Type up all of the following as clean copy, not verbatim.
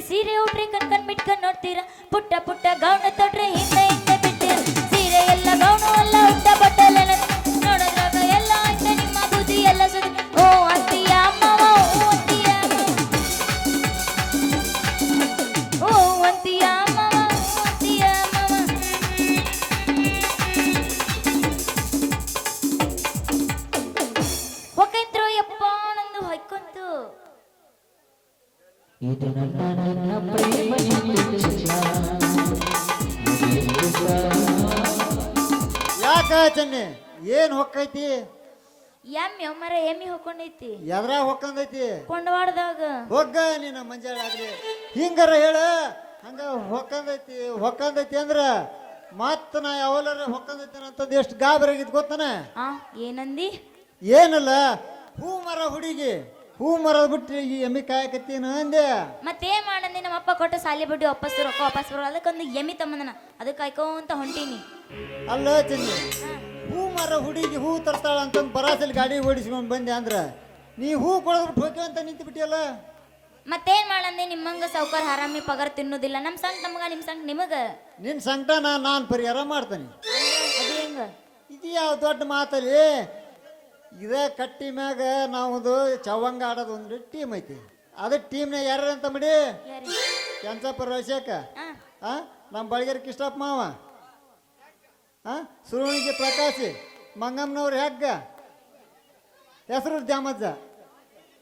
ಸೀರೆ ಉಟ್ರೆ ಕಣ್ ಬಿಟ್ಕೊಂಡ್ ನೋಡ್ತೀರಾ ಪುಟ್ಟ ಪುಟ್ಟ ಗೌನ ತೊಟ್ರೆ ಹಿಂದೆ ಹಿಂದೆ ಬಿಡ್ತೀರ ಸೀರೆ ಎಲ್ಲ ಗೌನು ಎಲ್ಲ ಉಟ್ಟ ಬಟ್ಟೆಲ್ಲ ನೋಡೋದ್ರಾಗ ಎಲ್ಲ ಐತೆ ನಿಮ್ಮ ಬುದ್ಧಿ ಎಲ್ಲ ಸುದ್ದಿ ಓ ಅಂತೀಯ ಅಮ್ಮವ ಓ ಅಂತೀಯ ಓ ಅಂತೀಯ ಅಮ್ಮವ ಓ ಅಂತೀಯ ಅಮ್ಮವ ಹೊಕ್ಕೈತ್ರು ಯಪ್ಪ ನಂದು ಹೊಯ್ಕೊಂತು ಇದು ನನ್ನ ಪ್ರೇಮ ಯಾಕ ಚೆನ್ನಿ ಏನ್ ಹೊಕ್ಕೈತಿ ಎಮ್ಮಿ ಮರ ಎಮ್ಮಿ ಹೊಕ್ಕೊಂಡೈತಿ ಎದ್ರಾಗ ಹೊಕ್ಕಂದೈತಿ ಕೊಂಡವಾಡ್ದಾಗ ಹೊಗ್ಗ ನೀನ ಮಂಜಾಳ ಆಗ್ಲಿ ಹಿಂಗಾರ ಹೇಳ ಹಂಗ ಹೊಕ್ಕಂದೈತಿ ಅಂದ್ರ ಮತ್ತ ನಾ ಯಾವಲಾರ ಹೊಕ್ಕಂದೈತಿ ಅಂತಂದು ಎಷ್ಟು ಗಾಬರಿಯಾಗಿದ್ ಗೊತ್ತಾನ ಆ ಏನಂದಿ ಏನಲ್ಲ ಹೂ ಮರ ಹುಡುಗಿ ಹೂ ಮರದ ಬಿಟ್ಟು ಈ ಎಮ್ಮಿ ಕಾಯಕತ್ತೀನ ಅಂದೆ ಮತ್ತೇನ್ ಮಾಡಂದಿ ನಮ್ಮ ಅಪ್ಪ ಕೊಟ್ಟ ಸಾಲಿ ಬಡ್ಡಿ ವಾಪಸ್ ರೊಕ್ಕ ವಾಪಸ್ ಬರೋ ಅದಕ್ಕೊಂದು ಎಮ್ಮಿ ತಮ್ಮದನ ಅದಕ್ಕೆ ಕಾಯ್ಕೊಂತ ಹೊಂಟೀನಿ ಅಲ್ಲ ಚೆನ್ನಿ ಹೂ ಮರ ಹುಡುಗಿ ಹೂ ತರ್ತಾಳ ಅಂತಂದು ಬರಾಸಲ್ಲಿ ಗಾಡಿ ಓಡಿಸ್ಕೊಂಡ್ ಬಂದೆ ಅಂದ್ರ ನೀ ಹೂ ಕೊಡದ್ಬಿಟ್ಟು ಹೋಗಿ ಅಂತ ನಿಂತು ಬಿಟ್ಟಿಯಲ್ಲ ಮತ್ತೇನ್ ಮಾಡಂದಿ ನಿಮ್ಮಂಗ ಸೌಕರ್ ಹರಾಮಿ ಪಗಾರ ತಿನ್ನೋದಿಲ್ಲ ನಮ್ ಸಂಗ್ ನಮಗ ನಿಮ್ ಸಂಗ್ ನಿಮಗ ನಿನ್ನ ಸಂಕಟ ನಾನು ಪರಿಹಾರ ಮಾಡ್ತೇನೆ ಅದು ಹೆಂಗ ಇದು ಯಾವ ದೊಡ್ಡ ಮಾತಲ್ಲಿ ಇದೇ ಕಟ್ಟಿ ಮ್ಯಾಗ ನಾವೊಂದು ಚವಂಗ ಆಡೋದು ಒಂದು ಟೀಮ್ ಐತಿ ಅದೇ ಟೀಮ್ನಾಗ ಯಾರು ಅಂತ ಮಾಡಿ ಯಾರಿ ಕೆಂಚಪ್ಪ ರಶೇಕ ಆ ನಮ್ಮ ಬಳಿಗೆರೆ ಕಿಷ್ಟಪ್ಪ ಮಾವ ಸುರುಣಿಗೆ ಪ್ರಕಾಶಿ ಮಂಗಮ್ಮನವ್ರ ಹೆಗ್ಗ ಹೆಸರು ದ್ಯಾಮಜ್ಜ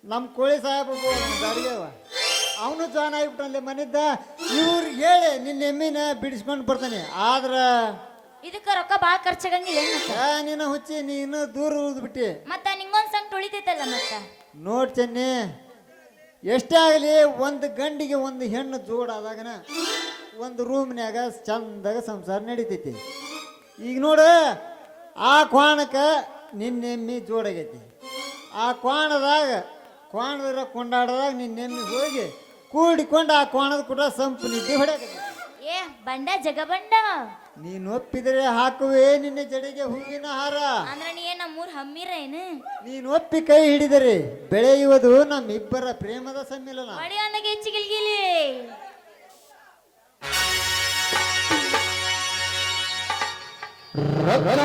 ನಮ್ಮ ಕೋಳಿ ಸಾಹೇಬ ಗಾಡಿಗೆವ ಅವನು ಜಾಯ್ನ್ ಆಗಿಬಿಟ್ಟಲ್ಲಿ ಮನಿದ್ದ ಇವ್ರಿಗೆ ಹೇಳಿ ನಿನ್ನ ಎಮ್ಮಿನ ಬಿಡಿಸ್ಕೊಂಡು ಬರ್ತಾನೆ ಆದ್ರ ಇದಕ್ಕ ರೊಕ್ಕ ಬಾಳ ಖರ್ಚಾಗಂಗಿಲ್ಲ ಏನ್ ಮತ್ತ ನೀನು ಹುಚ್ಚಿ ನೀನು ದೂರ ಉಳಿದ್ಬಿಟ್ಟಿ ಮತ್ತ ನಿಂಗೊಂದ್ ಸಂಗ್ ತುಳಿತೈತಲ್ಲ ಮತ್ತ ನೋಡ್ ಚೆನ್ನಿ ಎಷ್ಟೇ ಆಗಲಿ ಒಂದು ಗಂಡಿಗೆ ಒಂದು ಹೆಣ್ಣು ಜೋಡಾದಾಗನ ಒಂದು ರೂಮ್ನ್ಯಾಗ ಚಂದಾಗ ಸಂಸಾರ ನಡೀತೈತಿ ಈಗ ನೋಡು ಆ ಕ್ವಾಣಕ್ಕೆ ನಿನ್ನೆಮ್ಮಿ ಜೋಡಾಗೈತಿ ಆ ಕ್ವಾಣದ ಕೊಂಡಾಡದಾಗ ನಿನ್ನೆಮ್ಮಿ ಹೋಗಿ ಕೂಡಿಕೊಂಡು ಆ ಕ್ವಾಣದ ಕೂಡ ಸಂಪು ನಿದ್ದೆ ಹೊಡ್ಯಾಕೈತಿ ಏ ಬಂಡ ಜಗ ಬಂಡ ನೀನು ಒಪ್ಪಿದರೆ ಹಾಕುವೆ ನಿನ್ನ ಜಡೆಗೆ ಹೂವಿನ ಹಾರ ಅಂದ್ರ ನೀ ಏನ್ ನಮ್ಮೂರ್ ಹಮ್ಮಿರ ಏನು ನೀನು ಒಪ್ಪಿ ಕೈ ಹಿಡಿದರೆ ಬೆಳೆಯುವುದು ನಮ್ಮಿಬ್ಬರ ಪ್ರೇಮದ ಸಮ್ಮಿಲನ ಮಡಿ ಅನ್ನಗೆ ಹೆಚ್ಚಿಗಿಲ್ಗಿಲಿ ಸಾಗರ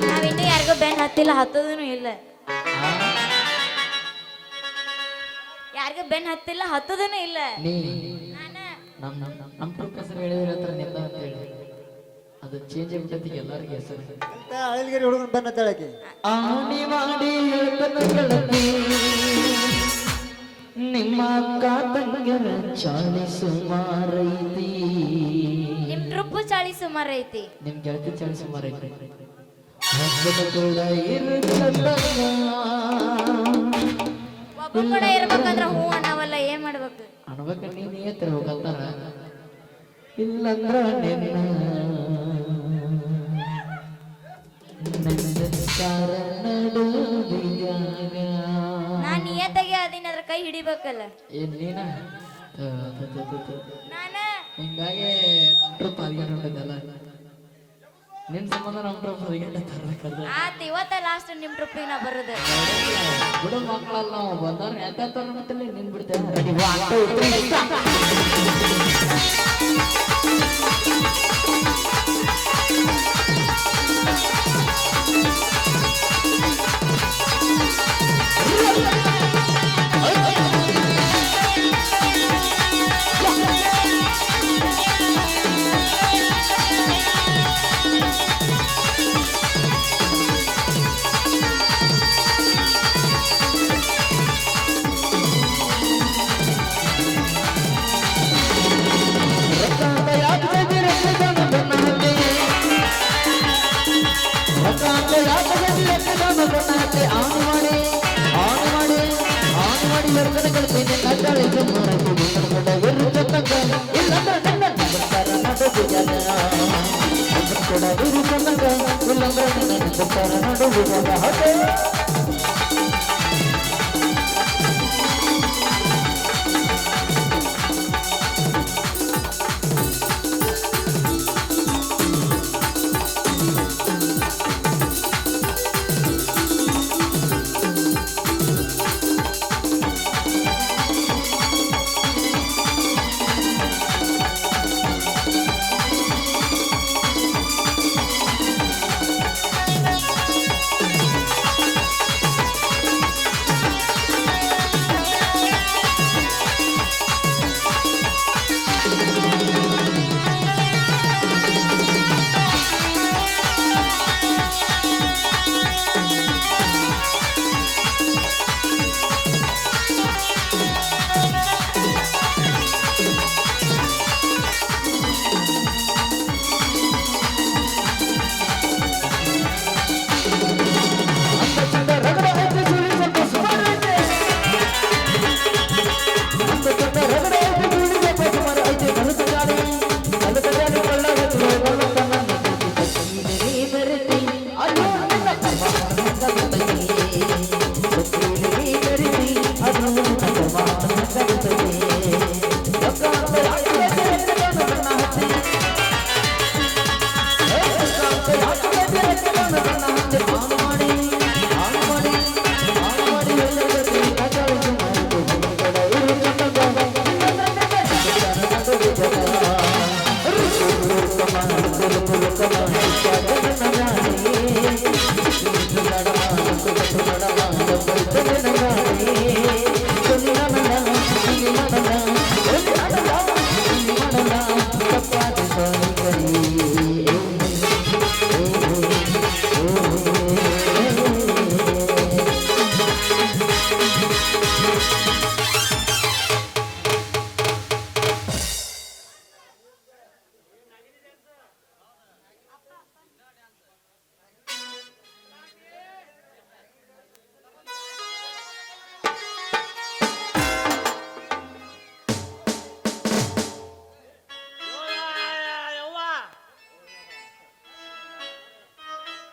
ನಾವಿನ್ನು ಯಾರಿಗೂ ಬೆನ್ ಹತ್ತಿಲ್ಲ ಹತ್ತದೂ ಇಲ್ಲ ಯಾರಿಗೂ ಬೆನ್ ಹತ್ತಿಲ್ಲ ಹತ್ತದೂ ಇಲ್ಲ ನಮ್ಮ ಪ್ರೊಫೆಸರ್ ಹೇಳಿದ್ರೆ ಹತ್ರ ನಿಂದ ಅಂತ ಹೇಳಿ ಅದು ಚೇಂಜ್ ಆಗ್ಬಿಟ್ಟೈತಿ ಎಲ್ಲರಿಗೂ ಹೆಸರು ಅಳಲ್ಗಿರಿ ಹುಡುಗನ ಬನ್ನ ತಳಕಿ ಆಣಿ ಮಾಡಿ ಹೇಳ್ತಾನ ಗೆಳತಿ ನಿಮ್ಮ ಅಕ್ಕ ತಂಗರ ಚಾಳಿ ಸುಮಾರೈತಿ ನಿಮ್ ಟ್ರಿಪ್ ಚಾಳಿ ಸುಮಾರು ಐತಿ ನಿಮ್ ಗೆಳತಿ ಚಾಳಿ ಸುಮಾರೈತಿ ಹಬ್ಬದ ಕೂಡ ಇರುತ್ತಲ್ಲ ಒಬ್ಬ ಕೂಡ ಇರ್ಬೇಕಂದ್ರ ಹೂ ಅನ್ನವಲ್ಲ ಏನ್ ಮಾಡ್ಬೇಕು ಅನ್ಬೇಕ ನೀನ್ ಏತ್ರ ಹೋಗತ್ತಾರ ಇಲ್ಲಂದ್ರ ನಿನ್ನ ನಾನ್ ನಿಯತ್ತಾಗೆ ಅದೀನಿ ಅದ್ರ ಕೈ ಹಿಡಿಬೇಕಲ್ಲ ಏನ್ ನೀನ ನಾನ ಹಿಂಗಾಗಿ ನಮ್ ಟ್ರಿಪ್ ಅದಿಗೆಲ್ಲ ನಿನ್ ಸಂಬಂಧ ನಮ್ ಟ್ರಿಪ್ ಅದಿಗೆಲ್ಲ ತರ್ಬೇಕಲ್ಲ ಆತ್ ಇವತ್ತ ಲಾಸ್ಟ್ ನಿಮ್ ಟ್ರಿಪ್ಪಿಗೆ ನಾ ಬರುದು ಬಿಡು ಮಕ್ಕಳಲ್ಲ ನಾವು ಬಂದವ್ರ ಯಾಕಂತ ಮತ್ತೆ ನಿನ್ ಬಿಡ್ತೇವೆ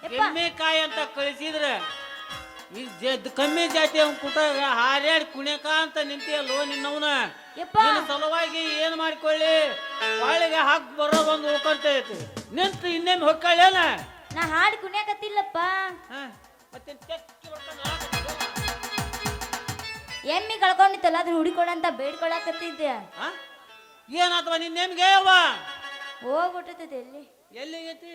ಯಪ್ಪ ಎಮ್ಮೆಕಾಯಿ ಅಂತ ಕಳಿಸಿದ್ರೆ ಈ ಕಮ್ಮಿ ಜಾತಿ ಅವ್ನ ಕುಟಾಗ ಹಾರ್ಯಾಡಿ ಕುಣಿಯಕ ಅಂತ ನಿಂತಿಯಲ್ಲೋ ನಿನ್ನವನ ಯಪ್ಪ ನಿನ್ನ ಸಲುವಾಗಿ ಏನ್ ಮಾಡ್ಕೊಳ್ಳಿ ಬಾಳಿಗೆ ಹಾಕಿ ಬರೋ ಒಂದು ಉಳ್ಕೊಂತೈತಿ ನಿಂತು ಇನ್ನೇನು ಹೊಕ್ಕಳೇನ ನಾ ಹಾಡು ಕುಣ್ಯಾಕತ್ತಿಲ್ಲಪ್ಪ. ಮತ್ತೆ ಎಮ್ಮಿ ಕಳ್ಕೊಂಡಿತ್ತಲ್ಲ ಅದನ್ನ ಹುಡಿಕೊಡಂತ ಬೇಡ್ಕೊಳಕತ್ತಿದ್ದೆ. ಏನಾತವ ನಿನ್ನೇಮ್ಗೆ ಅವ್ವ ಹೋಗ್ಬಿಟ್ಟೈತೆ ಎಲ್ಲಿ ಎಲ್ಲಿಗೈತಿ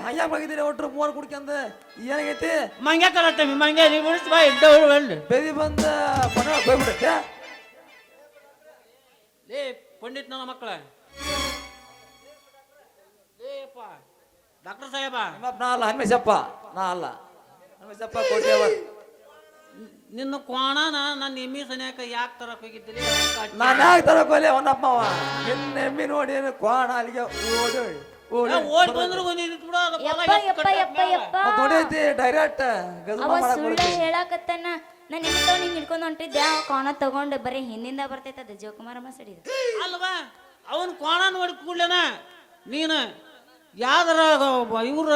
ಹಂಗ್ಯಾಗ ಹೋಗಿದ್ದೀರಿ ಒಟ್ರು ಮೂವರು ಕುಡ್ಕಂದ ಏನಾಗೈತಿ ಮಂಗ್ಯ ಕರತ್ತಮ್ಮಿ ಮಂಗ್ಯ ನೀವು ಉಳಿಸಿ ಬಾ ಇದ್ದ ಉಳ್ಳಿ ಬೆದಿ ಬಂದ ಪಣ ಹೋಗ್ಬಿಡತ್ತೆ ಲೇ ಪಂಡಿತ್ ನನ್ನ ಮಕ್ಕಳ ಲೇಪ್ಪ ಡಾಕ್ಟರ್ ಸಾಹೇಬ ನಾ ಅಲ್ಲ ಹನುಮೇಶಪ್ಪ ನಾ ಅಲ್ಲ ಹನುಮೇಶಪ್ಪ ಕೋಟೆಯವ ನಿನ್ನ ಕೋಣನ ನನ್ನ ಎಮ್ಮಿ ಸನ್ಯಾಕ ಯಾಕೆ ತರಕ್ ಹೋಗಿದ್ದಿರಿ ನಾನು ಯಾಕೆ ತರಕೋಲೆ ಅವನಪ್ಪವ ನಿನ್ನ ಎಮ್ಮಿ ನೋಡಿ ಕ್ವಾಣ ಅಲ್ಲಿಗೆ ಓಡಿ ಓಡಿ ಬಂದ್ರು ಕೂಡ ಯಪ್ಪ ಯಪ್ಪ ಯಪ್ಪ ಯಪ್ಪ ನೋಡೈತಿ ಡೈರೆಕ್ಟ್ ಅವ ಸುಳ್ಳ ಹೇಳಾಕತ್ತಾನ. ನಾನು ನಿಂತವ್ ನಿಂಗೆ ಹಿಡ್ಕೊಂಡು ಹೊಂಟಿದ್ದೆ. ಅವ ಕೋಣ ತಗೊಂಡು ಬರೀ ಹಿಂದಿಂದ ಬರ್ತೈತೆ ಅದು ಜೋಕುಮಾರ ಮಸಡಿದ ಅಲ್ವಾ ಅವನ್ ಕೋಣ ನೋಡಿ ಕೂಡ್ಲೇನ ನೀನು ಯಾವ್ದಾರ ಇವ್ರ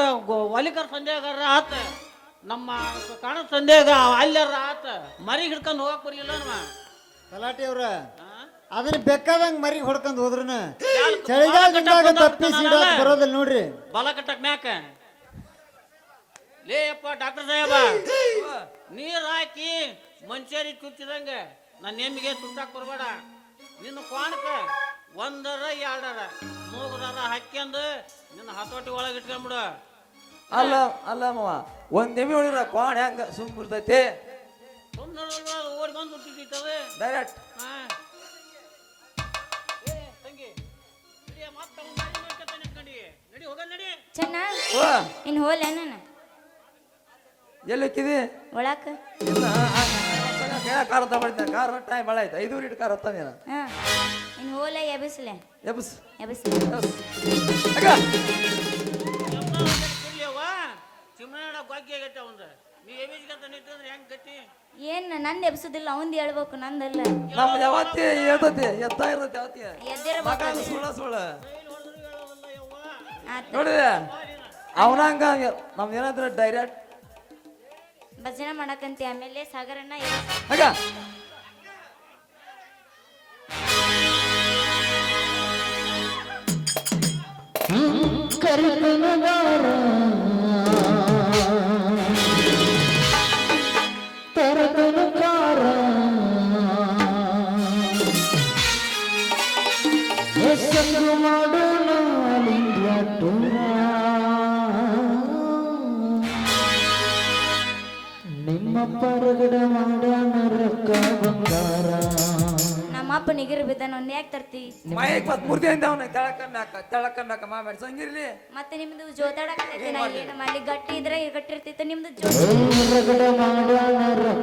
ವಾಲಿಕರ್ ಸಂಧ್ಯಾಗಾರ ಆತ ನಮ್ಮ ಕಾಣ ಸಂಧ್ಯಾಗ ಅಲ್ಲಾರ ಆತ ಮರಿ ಹಿಡ್ಕೊಂಡು ಹೋಗಕ್ ಬರ್ಲಿಲ್ಲ ನಮ್ಮ ತಲಾಟಿ ಅವ್ರ ಅದನ್ನ ಬೇಕಾದಂಗ ಮರಿ ಹೊಡ್ಕೊಂಡ್ ಹೋದ್ರನ ಚಳಿಗಾಲದಾಗ ತಪ್ಪಿಸಿ ಬರೋದಿಲ್ಲ ನೋಡ್ರಿ. ಬಲ ಕಟ್ಟಕ್ ಮ್ಯಾಕ ಲೇಪ್ಪ ಡಾಕ್ಟರ್ ಸಾಹೇಬ ನೀರ್ ಹಾಕಿ ಮನುಷ್ಯರಿಗೆ ಚುಚ್ಚಿದಂಗ ನನ್ನ ಎಮ್ಮಿಗೆ ತುಟ್ಟಾಕ್ ಬರ್ಬೇಡ. ನಿನ್ನ ಕೋಣಕ ಒಂದರ ಎರಡರ ಮೂಗರ ಹಾಕ್ಯಂದು ನಿನ್ನ ಹತೋಟಿ ಒಳಗೆ ಇಟ್ಕೊಂಡ್ಬಿಡು. ಅಲ್ಲ ಅಲ್ಲ ಮಾವ ಒಂದ್ ಎಮ್ಮಿ ಹೊಡಿರ ಕ್ವಾಣ ಹೆಂಗ ಸುಮ್ ಬಿಡ್ತೈತಿ ಸುಮ್ಮನೆ ಓಡಿ ಬಂದು ಬಿಟ್ಟಿರ್ತದೆ ಡೈರೆಕ್ಟ್ ಚೆನ್ನ ಓ ಇನ್ ಹೋಲೆ ನಾನು ಎಲ್ಲಿ ಹೋಕ್ಕಿದಿ ಒಳಕ ಕಾರ್ ಅಂತ ಮಾಡಿದ್ದೆ ಕಾರ್ ಟೈಮ್ ಭಾಳ ಆಯ್ತು 5 ಲೀಟರ್ ಕಾರ್ ಹತ್ತ ನೀನು ಹಾ ಇನ್ ಹೋಲೆ ಎಬಿಸ್ಲೆ ಎಬ್ಸ್ ಎಬಿಸ್ಲೆ ಅಕ್ಕ ಚಿಮ್ಮನ ಗೊಗ್ಗಿ ಆಗೈತೆ ಅವಂದು ನೀ ಎಬಿಸ್ಕಂತ ನಿಂತಂದ್ರೆ ಹೆಂಗ್ ಗಟ್ಟಿ ಏನ್ ನಂದು ಎಬ್ಸುದಿಲ್ಲ ಅವಂದು ಹೇಳ್ಬೇಕು ನಂದಲ್ಲ. ನಮ್ದು ಯಾವತ್ತಿ ಹೇಳ್ತೈತಿ ಎತ್ತ ಇರ್ತೈತಿ ಯಾವತ್ತಿ ಎದ್ದಿರಬೇಕು ಸುಳ್ಳ ಸುಳ್ಳ ಆತ ನೋಡಿದೆ ಅವನಂಗ ನಮ್ದು ಏನಾದ್ರು ಡೈರೆಕ್ಟ್ ಭಜನೆ ಮಾಡಕಂತಿ ಆಮೇಲೆ ಸಾಗರನ್ನ ಅಕ್ಕ ನಮ್ಮಪ್ಪ ನಿಗಿರು ಬಿದ್ದಾನ ಒಂದ್ ಯಾಕೆ ತರ್ತಿ ಮೈಕ್ ಮತ್ ಮೂರ್ತಿ ಅಂತ ಅವನ ತೆಳಕ ಮ್ಯಾಕ ಮಾಮಾಡಿ ಸಂಗಿರ್ಲಿ ಮತ್ತೆ ನಿಮ್ದು ಜೋತಾಡಕತ್ತೈತಿ ನಾ ಏನು ಮಾಡಿ ಗಟ್ಟಿ ಇದ್ರೆ ಗಟ್ಟಿರ್ತಿತ್ತು ನಿಮ್ದು ಜೋ ರಗಡ ಮಾಡೀನಿ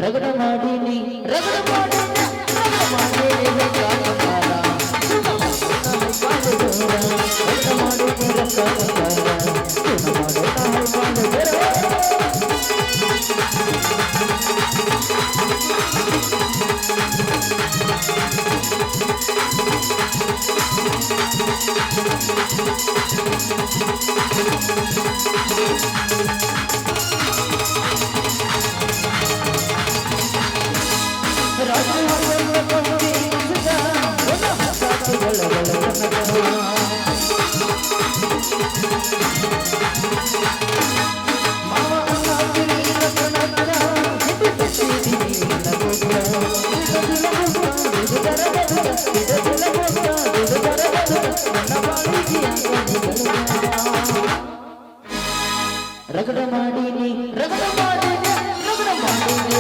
ರಗಡ ಮಾಡೀನಿ ರಗಡ ಮಾಡೀನಿ ರಗಡ ಮಾಡೀನಿ ರಗಡ ಮಾಡೀನಿ ರಗಡ ಮಾಡೀನಿ